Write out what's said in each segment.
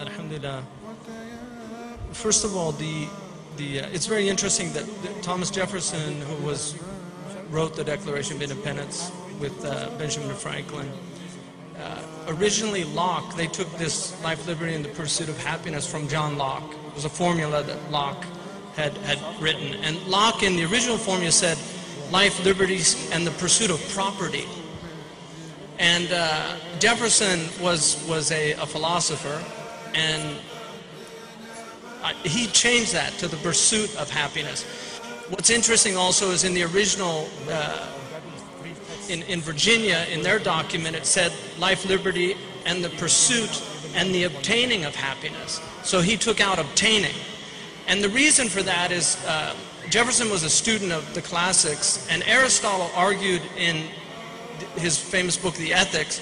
Alhamdulillah. First of all, it's very interesting that Thomas Jefferson, who wrote the Declaration of Independence with Benjamin Franklin, originally Locke, they took this life, liberty, and the pursuit of happiness from John Locke. It was a formula that Locke had written. And Locke, in the original formula, said life, liberty, and the pursuit of property. And Jefferson was a philosopher, and he changed that to the pursuit of happiness. What's interesting also is in the original, in Virginia, in their document, it said life, liberty, and the pursuit and the obtaining of happiness. So he took out obtaining. And the reason for that is Jefferson was a student of the classics, and Aristotle argued in his famous book, The Ethics,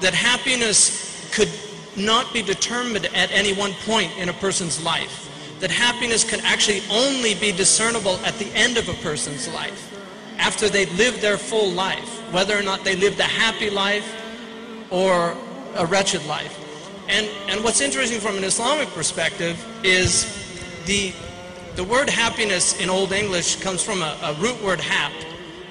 that happiness could not be determined at any one point in a person's life. That happiness could actually only be discernible at the end of a person's life, after they've lived their full life, whether or not they lived a happy life or a wretched life. And what's interesting from an Islamic perspective is the word happiness in Old English comes from a root word hap,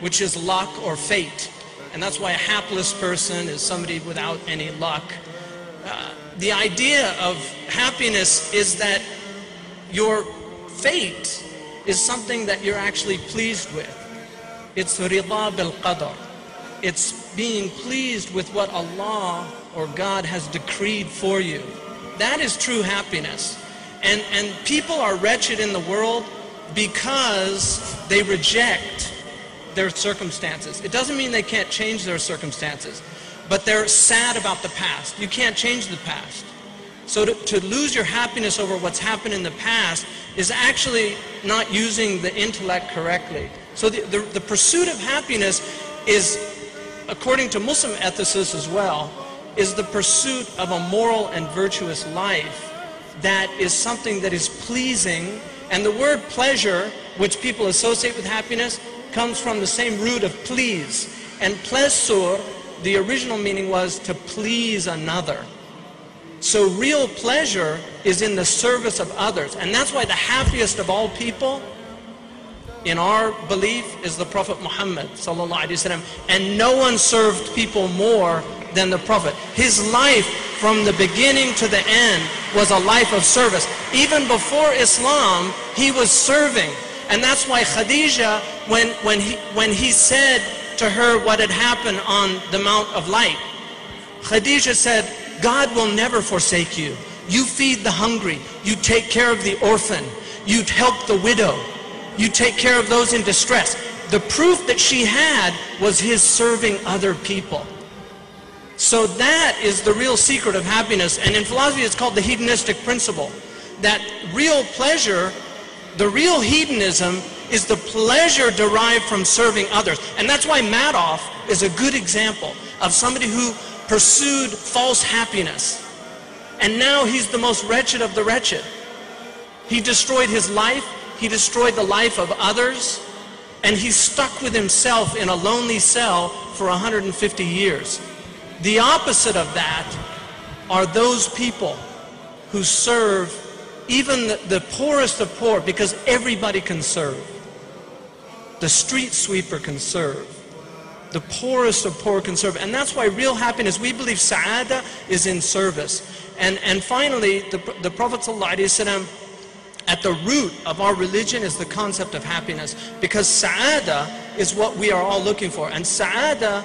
which is luck or fate. And that's why a hapless person is somebody without any luck. The idea of happiness is that your fate is something that you're actually pleased with. It's rida bil qadar. It's being pleased with what Allah or God has decreed for you. That is true happiness. And people are wretched in the world because they reject their circumstances. It doesn't mean they can't change their circumstances, but they're sad about the past. You can't change the past. So to lose your happiness over what's happened in the past is actually not using the intellect correctly. So the pursuit of happiness is, according to Muslim ethicists as well, is the pursuit of a moral and virtuous life that is something that is pleasing. And the word pleasure, which people associate with happiness, comes from the same root of please. And plesur, the original meaning was to please another. So real pleasure is in the service of others. And that's why the happiest of all people, in our belief, is the Prophet Muhammad ﷺ. And no one served people more than the Prophet. His life from the beginning to the end was a life of service. Even before Islam, he was serving. And that's why Khadijah, when he said to her what had happened on the Mount of Light, Khadijah said, God will never forsake you. You feed the hungry. You take care of the orphan. You help the widow. You take care of those in distress. The proof that she had was his serving other people. So that is the real secret of happiness. And in philosophy it's called the hedonistic principle. That real pleasure, the real hedonism, is the pleasure derived from serving others. And that's why Madoff is a good example of somebody who pursued false happiness. And now he's the most wretched of the wretched. He destroyed his life, he destroyed the life of others, and he's stuck with himself in a lonely cell for 150 years. The opposite of that are those people who serve even the poorest of poor, because everybody can serve. The street sweeper can serve. The poorest of poor can serve. And that's why real happiness, we believe Sa'ada is in service. And finally, the Prophet ﷺ, at the root of our religion is the concept of happiness. Because Sa'ada is what we are all looking for. And Sa'ada,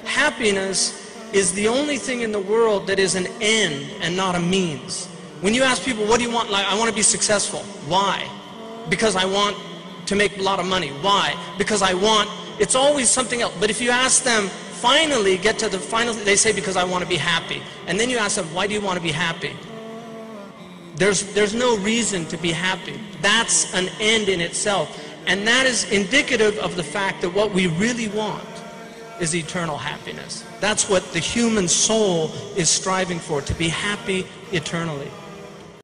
happiness, is the only thing in the world that is an end and not a means. When you ask people, what do you want? Like, I want to be successful. Why? Because I want to make a lot of money. Why? Because I want, it's always something else. But if you ask them, finally, get to the final, they say, because I want to be happy. And then you ask them, why do you want to be happy? There's no reason to be happy. That's an end in itself. And that is indicative of the fact that what we really want is eternal happiness. That's what the human soul is striving for, to be happy eternally.